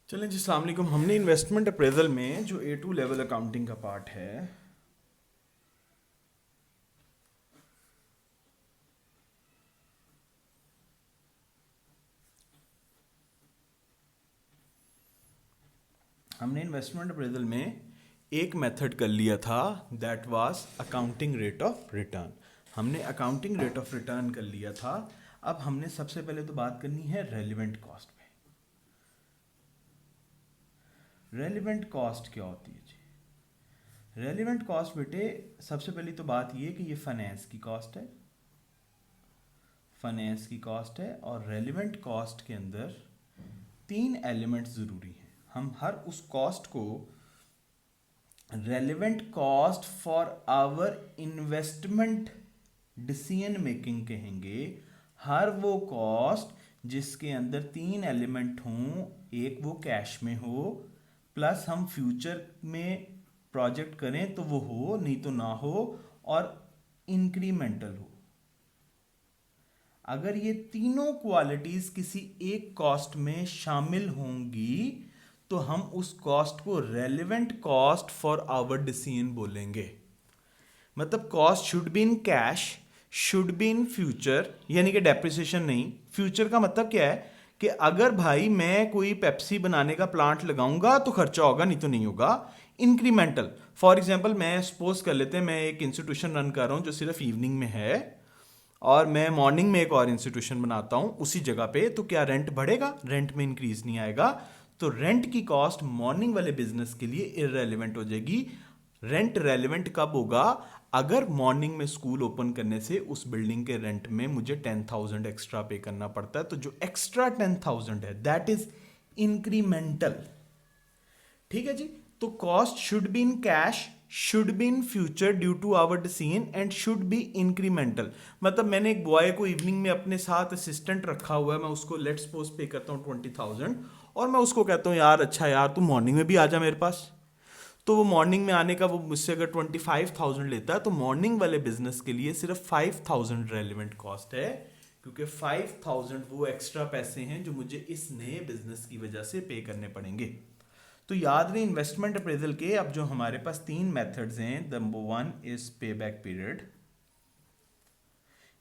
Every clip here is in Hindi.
चलें जी, अस्सलाम वालेकुम। हमने इन्वेस्टमेंट अप्रेजल में जो A2 लेवल अकाउंटिंग का पार्ट है, हमने इन्वेस्टमेंट अप्रेजल में एक मेथड कर लिया था, that was accounting rate of return. हमने अकाउंटिंग रेट ऑफ रिटर्न कर लिया था। अब हमने सबसे पहले तो बात करनी है रेलिवेंट कॉस्ट पे। रेलिवेंट कॉस्ट क्या होती है जी? रेलिवेंट कॉस्ट बेटे, सबसे पहली तो बात ये कि ये फाइनेंस की कॉस्ट है। फाइनेंस की कॉस्ट है और रेलिवेंट कॉस्ट के अंदर तीन एलिमेंट्स ज़रूरी हैं। हम हर उस कॉस्ट को relevant cost for our investment decision making कहेंगे। हर वो कॉस्ट जिसके अंदर तीन एलिमेंट हों, एक वो कैश में हो, प्लस हम फ्यूचर में प्रोजेक्ट करें तो वो हो, नहीं तो ना हो, और इंक्रीमेंटल हो। अगर ये तीनों क्वालिटीज किसी एक कॉस्ट में शामिल होंगी तो हम उस कॉस्ट को relevant cost for our decision बोलेंगे। मतलब cost should be in cash, should be in future, यानी कि डेप्रिसिएशन नहीं। फ्यूचर का मतलब क्या है कि अगर भाई मैं कोई पेप्सी बनाने का प्लांट लगाऊंगा तो खर्चा होगा, नहीं तो नहीं होगा। इंक्रीमेंटल, फॉर एग्जांपल मैं सपोज कर लेते हैं मैं एक इंस्टीट्यूशन रन कर रहा हूं जो सिर्फ इवनिंग में है और मैं मॉर्निंग में एक और इंस्टीट्यूशन बनाता हूं उसी जगह पे, तो क्या रेंट बढ़ेगा? रेंट में इंक्रीज नहीं आएगा। तो रेंट की कॉस्ट मॉर्निंग वाले बिजनेस के लिए इररेलेवेंट हो जाएगी। रेंट रेलेवेंट कब होगा? अगर मॉर्निंग में स्कूल ओपन करने से उस बिल्डिंग के रेंट में मुझे 10,000 एक्स्ट्रा पे करना पड़ता है, तो जो एक्स्ट्रा 10,000 है दैट इज इंक्रीमेंटल। ठीक है जी। तो cost should be in cash, should be in future due to our decision and should be incremental. मतलब मैंने एक बॉय को इवनिंग में अपने साथ असिस्टेंट रखा हुआ है, मैं उसको लेट्स सपोज पे करता हूँ 20,000 और मैं उसको कहता हूँ यार अच्छा यार तू मॉर्निंग में भी आ जा मेरे पास। तो वो मॉर्निंग में आने का वो मुझसे अगर 25,000 लेता है तो मॉर्निंग वाले बिजनेस के लिए सिर्फ 5,000 रेलिवेंट कॉस्ट है, क्योंकि 5,000 वो एक्स्ट्रा पैसे हैं जो मुझे इस नए बिजनेस की वजह से पे करने पड़ेंगे। तो याद रहे इन्वेस्टमेंट अप्रेजल के अब जो हमारे पास तीन मेथड्स हैं, नंबर वन इज पे बैक पीरियड।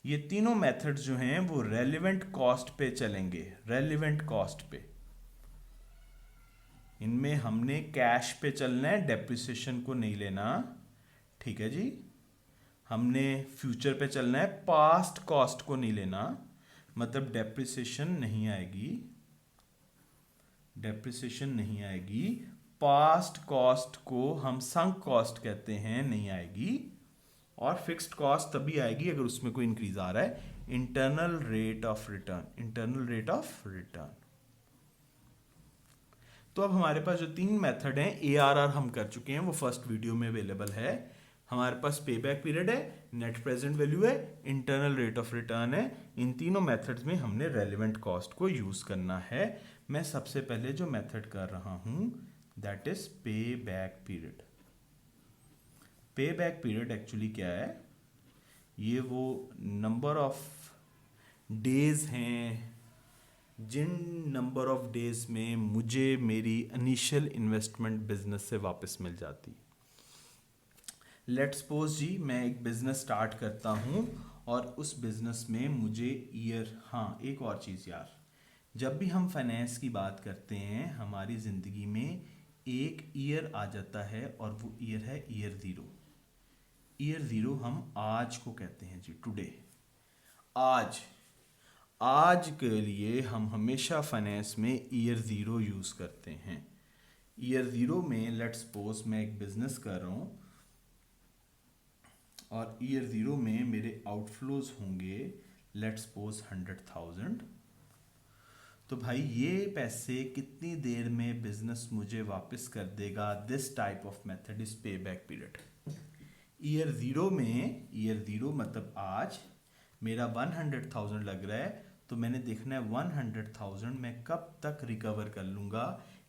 ये तीनों मेथड्स जो हैं वो रेलिवेंट कॉस्ट पे चलेंगे, रेलिवेंट कॉस्ट पे। इनमें हमने कैश पे चलना है, डेप्रिसिएशन को नहीं लेना। ठीक है जी। हमने फ्यूचर पे चलना है, पास्ट कॉस्ट को नहीं लेना, मतलब डेप्रिसिएशन नहीं आएगी, डेप्रिसिएशन नहीं आएगी। पास्ट कॉस्ट को हम संक कॉस्ट कहते हैं, नहीं आएगी। और फिक्स्ड कॉस्ट तभी आएगी अगर उसमें कोई इंक्रीज आ रहा है। Internal rate of return, internal rate of return. तो अब हमारे पास जो तीन मेथड हैं, ARR हम कर चुके हैं, वो फर्स्ट वीडियो में अवेलेबल है। हमारे पास पे बैक पीरियड है, नेट प्रेजेंट वैल्यू है, इंटरनल रेट ऑफ रिटर्न है। इन तीनों मेथड्स में हमने रेलिवेंट कॉस्ट को यूज करना है। मैं सबसे पहले जो मेथड कर रहा हूं दैट इज पे बैक पीरियड। पे बैक पीरियड एक्चुअली क्या है? ये वो नंबर ऑफ डेज हैं जिन नंबर ऑफ डेज में मुझे मेरी इनिशियल इन्वेस्टमेंट बिजनेस से वापस मिल जाती। लेट्स सपोज जी मैं एक बिजनेस स्टार्ट करता हूं और उस बिजनेस में मुझे ईयर, हाँ एक और चीज़ यार, जब भी हम फाइनेंस की बात करते हैं हमारी ज़िंदगी में एक ईयर आ जाता है और वो ईयर है ईयर ज़ीरो। ईयर ज़ीरो हम आज को कहते हैं जी, टुडे। आज, आज के लिए हम हमेशा फाइनेंस में ईयर ज़ीरो यूज़ करते हैं। ईयर ज़ीरो में लेट्स सपोज मैं एक बिजनेस कर रहा हूँ और ईयर ज़ीरो में मेरे आउटफ्लोज होंगे लेट्स सपोज 100,000। तो भाई ये पैसे कितनी देर में बिजनेस मुझे वापस कर देगा? This type of method is पे बैक पीरियड। ईयर ज़ीरो में, ईयर ज़ीरो मतलब आज मेरा 100,000 लग रहा है, तो मैंने देखना है 100,000 मैं कब तक रिकवर कर लूँगा।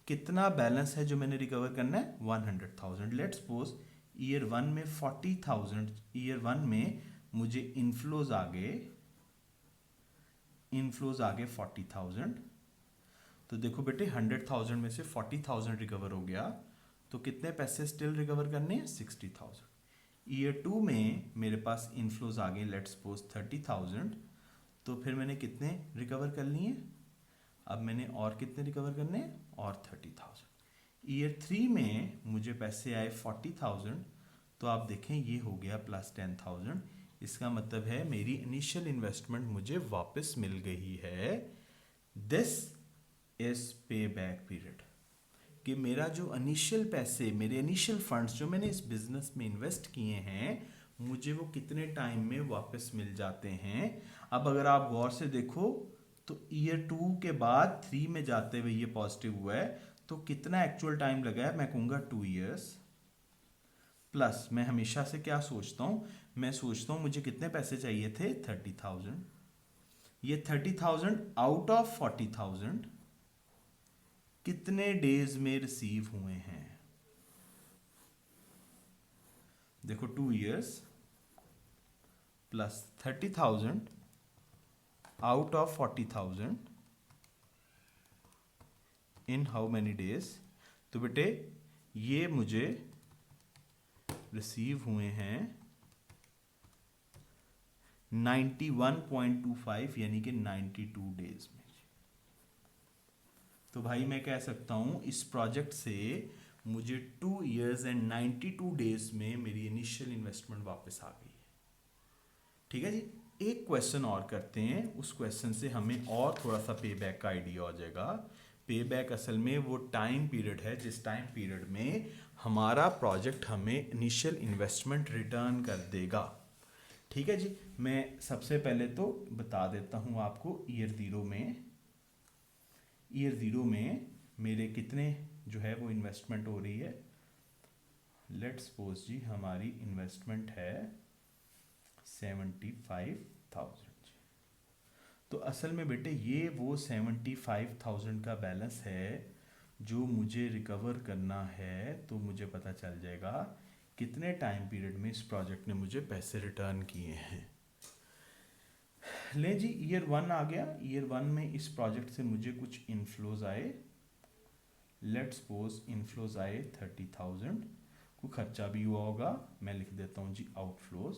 कितना बैलेंस है जो मैंने रिकवर करना है? 100,000। लेट्स सपोज ईयर वन में 40,000, ईयर वन में मुझे इनफ्लोज आ गए 40,000। तो देखो बेटे 100,000 में से 40,000 रिकवर हो गया, तो कितने पैसे स्टिल रिकवर करने हैं? 60,000। ईयर 2 में मेरे पास इनफ्लोज आ गए, लेट्स सपोज 30,000, तो फिर मैंने कितने रिकवर कर लिए? अब मैंने और कितने रिकवर करने हैं? और 30,000। ईयर 3 में मुझे पैसे आए 40,000, तो आप देखें ये हो गया प्लस 10,000। इसका मतलब है मेरी इनिशियल इन्वेस्टमेंट मुझे वापस मिल गई है। दिस इज पे बैक पीरियड, कि मेरा जो इनिशियल पैसे, मेरे इनिशियल फंड्स जो मैंने इस बिजनेस में इन्वेस्ट किए हैं, मुझे वो कितने टाइम में वापस मिल जाते हैं। अब अगर आप गौर से देखो तो ईयर 2 के बाद 3 में जाते हुए ये पॉजिटिव हुआ है, तो कितना एक्चुअल टाइम लगा है? मैं कहूँगा 2 ईयर्स। प्लस मैं हमेशा से क्या सोचता हूँ? मैं सोचता हूँ मुझे कितने पैसे चाहिए थे? 30,000। ये 30,000 आउट ऑफ 40,000 कितने डेज में रिसीव हुए हैं? देखो 2 years plus 30,000 out of 40,000 in how many days? तो बेटे ये मुझे रिसीव हुए हैं 91.25 यानी कि 92 डेज में। तो भाई मैं कह सकता हूं इस प्रोजेक्ट से मुझे 2 ईयर्स एंड 92 डेज में मेरी इनिशियल इन्वेस्टमेंट वापस आ गई है। ठीक है जी, एक क्वेश्चन और करते हैं, उस क्वेश्चन से हमें और थोड़ा सा पे बैक का आइडिया हो जाएगा। पे बैक असल में वो टाइम पीरियड है जिस टाइम पीरियड में हमारा प्रोजेक्ट हमें इनिशियल इन्वेस्टमेंट रिटर्न कर देगा। ठीक है जी, मैं सबसे पहले तो बता देता हूं आपको ईयर 0 में मेरे कितने जो है वो इन्वेस्टमेंट हो रही है। लेट्स सपोज जी हमारी इन्वेस्टमेंट है 75,000। तो असल में बेटे ये वो 75,000 का बैलेंस है जो मुझे रिकवर करना है। तो मुझे पता चल जाएगा कितने टाइम पीरियड में इस प्रोजेक्ट ने मुझे पैसे रिटर्न किए हैं। ले जी ईयर 1 आ गया। ईयर 1 में इस प्रोजेक्ट से मुझे कुछ इनफ्लोज आए। लेट्स सपोज इनफ्लोज आए 30,000, को खर्चा भी हुआ होगा। मैं लिख देता हूँ जी आउटफ्लोज।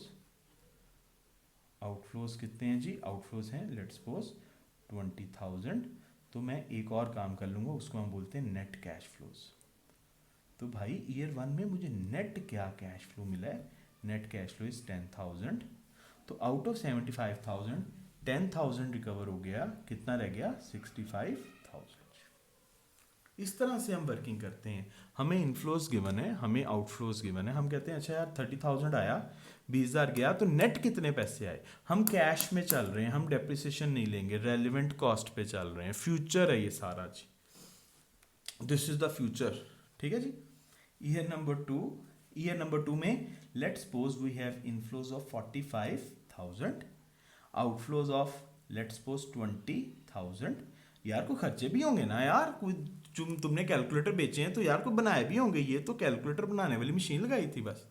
आउटफ्लोज कितने हैं जी? आउटफ्लोज हैं लेट्स सपोज 20,000। तो मैं एक और काम कर लूँगा, उसको हम बोलते हैं नेट कैश फ्लोज। तो भाई ईयर 1 में मुझे नेट क्या कैश फ्लो मिला है? Net cash flow is 10,000। तो आउट ऑफ 75,000 10,000 रिकवर हो गया, कितना रह गया? 65,000। इस तरह से हम वर्किंग करते हैं। हमें इनफ्लोज गिवन है, हमें आउटफ्लोज गिवन है। हम कहते हैं अच्छा यार 30,000 आया, 20,000 गया, तो नेट कितने पैसे आए? हम कैश में चल रहे हैं, हम डेप्रिसिएशन नहीं लेंगे, रेलिवेंट कॉस्ट पे चल रहे हैं, फ्यूचर है ये सारा जी, दिस इज द फ्यूचर। ठीक है जी। ईयर नंबर 2 में let's suppose we have inflows of 45,000, outflows of let's suppose 20,000। यार को खर्चे भी होंगे ना यार, कोई तुमने कैलकुलेटर बेचे हैं तो यार को बनाए भी होंगे, ये तो कैलकुलेटर बनाने वाली मशीन लगाई थी बस।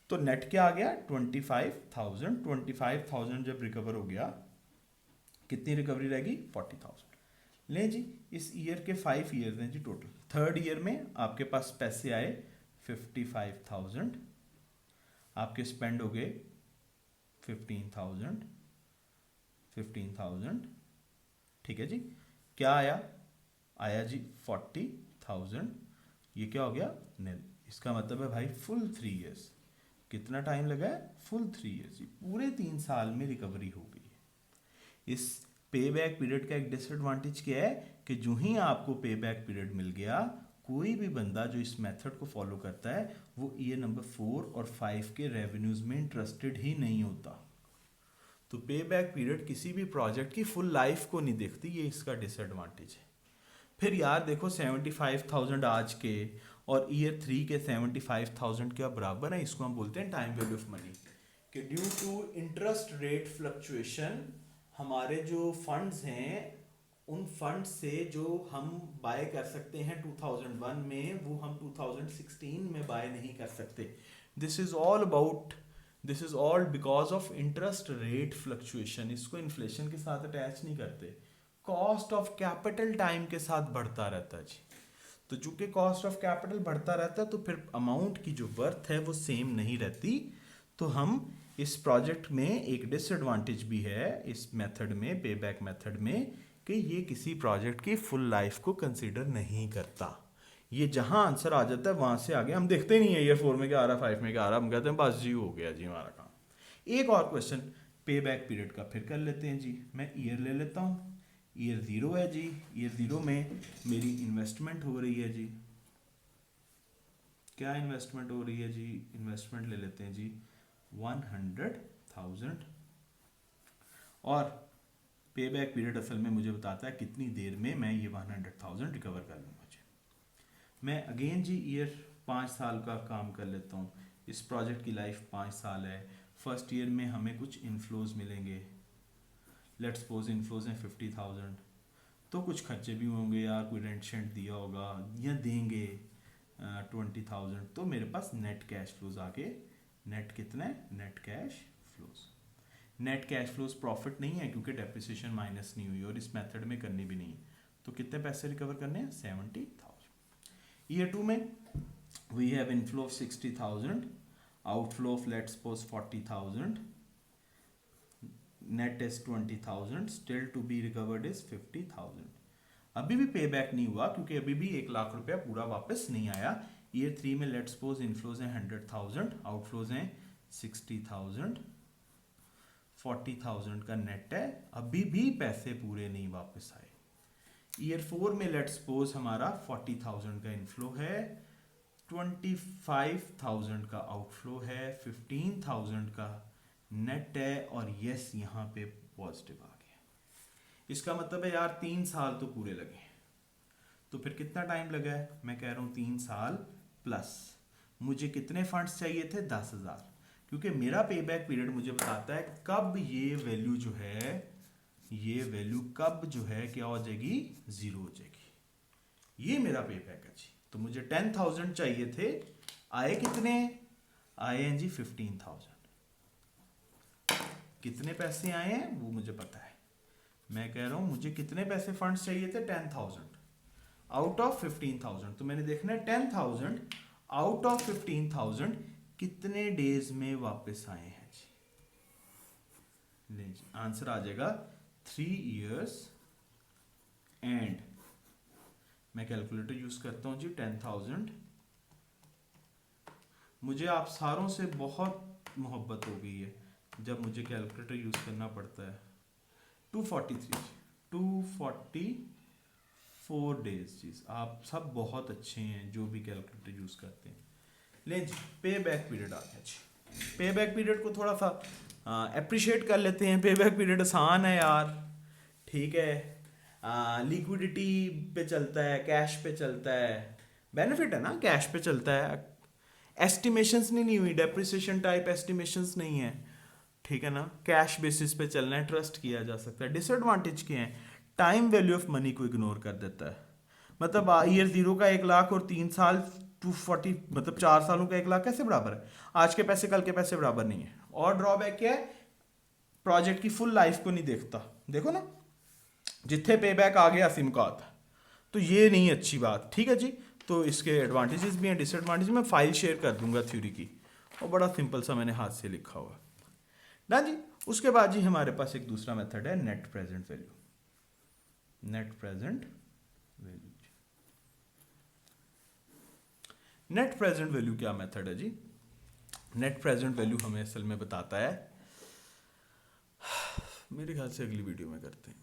तो नेट क्या आ गया? 25,000। 25,000 जब रिकवर हो गया, कितनी रिकवरी रहेगी? 40,000। ले जी, इस ईयर के 5 ईयर हैं जी टोटल। थर्ड ईयर में आपके पास पैसे आए 55,000, आपके स्पेंड हो गए 15,000। ठीक है जी, क्या आया? आया जी 40,000। ये क्या हो गया? नील। इसका मतलब है भाई फुल 3 ईयर्स। कितना टाइम लगा है? Full 3 years. पूरे 3 साल में रिकवरी हो गई है। इस पे बैक पीरियड का एक डिसएडवांटेज क्या है कि जो ही आपको पे बैक पीरियड मिल गया, कोई भी बंदा जो इस मेथड को फॉलो करता है वो ईयर नंबर 4 और 5 के रेवेन्यूज में इंटरेस्टेड ही नहीं होता। तो पे बैक पीरियड किसी भी प्रोजेक्ट की फुल लाइफ को नहीं देखती, ये इसका डिसएडवांटेज है। फिर यार देखो 75,000 आज के और ईयर 3 के 75,000 क्या बराबर है? इसको हम बोलते हैं टाइम वैल्यू ऑफ मनी। कि due to interest rate fluctuation हमारे जो फंड्स हैं, उन फंड से जो हम बाय कर सकते हैं 2001 में, वो हम 2016 में बाय नहीं कर सकते। This is all because of interest rate fluctuation. इसको इन्फ्लेशन के साथ अटैच नहीं करते, कॉस्ट ऑफ कैपिटल टाइम के साथ बढ़ता रहता है जी। तो चूंकि कॉस्ट ऑफ कैपिटल बढ़ता रहता है तो फिर अमाउंट की जो वर्थ है वो सेम नहीं रहती। तो हम इस प्रोजेक्ट में एक डिसएडवांटेज भी है इस मेथड में, पे बैक मेथड में, कि ये किसी प्रोजेक्ट की फुल लाइफ को कंसीडर नहीं करता। ये जहां आंसर आ जाता है वहां से आगे हम देखते नहीं है ईयर 4 में क्या आ रहा, 5 में क्या आ रहा, हम कहते हैं बस जी हो गया जी हमारा काम। एक और क्वेश्चन पे बैक पीरियड का फिर कर लेते हैं जी। मैं ईयर ले लेता हूँ, ईयर 0 है जी। ईयर 0 में मेरी इन्वेस्टमेंट हो रही है जी। क्या इन्वेस्टमेंट हो रही है जी? इन्वेस्टमेंट ले लेते हैं जी 100,000। और पे बैक पीरियड असल में मुझे बताता है कितनी देर में मैं ये 100,000 रिकवर कर लूँगा जी। मैं अगेन जी ईयर 5 साल का काम कर लेता हूँ। इस प्रोजेक्ट की लाइफ 5 साल है। फर्स्ट ईयर में हमें कुछ इन्फ्लोज मिलेंगे। लेट्स सपोज इन्फ्लोज हैं 50,000। तो कुछ खर्चे भी होंगे यार, कोई रेंट शेंट दिया होगा या देंगे 20,000। तो मेरे पास नेट कैश फ्लोज आके नेट कितना है? Net cash flows. Net cash flows profit नहीं है क्योंकि डेप्रिसिएशन माइनस नहीं हुई और इस मेथड में करनी भी नहीं है। तो कितने पैसे रिकवर करने हैं? 70,000। ईयर 2 में we have inflow of 60,000, outflow of let's suppose 40,000, net is 20,000, still to be recovered is 50,000। अभी भी पे बैक नहीं हुआ क्योंकि अभी भी 1,00,000 रुपया पूरा वापस नहीं आया। ईयर 3 में लेट्स सपोज इनफ्लोज हैं 100,000, आउटफ्लोज हैं 60,000, 40,000 का नेट है, अभी भी पैसे पूरे नहीं वापस आए। ईयर 4 में लेट्स सपोज हमारा 40,000 का इनफ्लो है, 25,000 का आउटफ्लो है, 15,000 का नेट है और यस यहाँ पे पॉजिटिव आ गया। इसका मतलब है यार 3 साल तो पूरे लगे। तो फिर कितना टाइम लगा है? मैं कह रहा हूँ 3 साल प्लस। मुझे कितने फंड्स चाहिए थे? 10,000। क्योंकि मेरा पे बैक पीरियड मुझे बताता है कब ये वैल्यू जो है, ये वैल्यू कब जो है क्या हो जाएगी? 0 हो जाएगी। ये मेरा पे बैक है जी। तो मुझे 10,000 चाहिए थे, आए कितने? आए हैं जी 15,000। कितने पैसे आए हैं वो मुझे पता है। मैं कह रहा हूं मुझे कितने पैसे फंड्स चाहिए थे? 10,000 आउट ऑफ 15,000। तो मैंने देखना है 10,000 आउट ऑफ 15,000 कितने डेज में वापस आए हैं जी। जी आंसर आ जाएगा 3 years एंड मैं कैलकुलेटर यूज करता हूं जी 10,000। मुझे आप सारों से बहुत मोहब्बत हो गई है जब मुझे कैलकुलेटर यूज करना पड़ता है। 244 डेज जी। आप सब बहुत अच्छे हैं जो भी कैलकुलेटर यूज करते हैं। ले जी पे बैक पीरियड आ गया जी। पे बैक पीरियड को थोड़ा सा अप्रिशिएट कर लेते हैं। पे बैक पीरियड आसान है यार, ठीक है। लिक्विडिटी पे चलता है, कैश पे चलता है, बेनिफिट है ना, कैश पे चलता है। एस्टिमेशंस नहीं हुई, डेप्रिसिएशन टाइप एस्टिमेशंस नहीं है, ठीक है ना। कैश बेसिस पे चलना है, ट्रस्ट किया जा सकता है। डिसएडवांटेज क्या है? टाइम वैल्यू ऑफ मनी को इग्नोर कर देता है। मतलब ईयर 0 का 1,00,000 और 3 साल 240 मतलब 4 सालों का 1,00,000 कैसे बराबर है? आज के पैसे कल के पैसे बराबर नहीं है। और ड्रॉबैक क्या है? प्रोजेक्ट की फुल लाइफ को नहीं देखता। देखो ना, जिथे पे बैक आ गया सिमकात, तो ये नहीं अच्छी बात, ठीक है जी। तो इसके एडवांटेजेस भी हैं, डिसएडवांटेज। मैं फाइल शेयर कर दूंगा थ्योरी की, और बड़ा सिंपल सा मैंने हाथ से लिखा हुआ ना जी। उसके बाद जी हमारे पास एक दूसरा मेथड है net present value. Net present value, net present value क्या मेथड है जी? नेट प्रेजेंट वैल्यू हमें असल में बताता है, मेरे ख्याल से अगली वीडियो में करते हैं।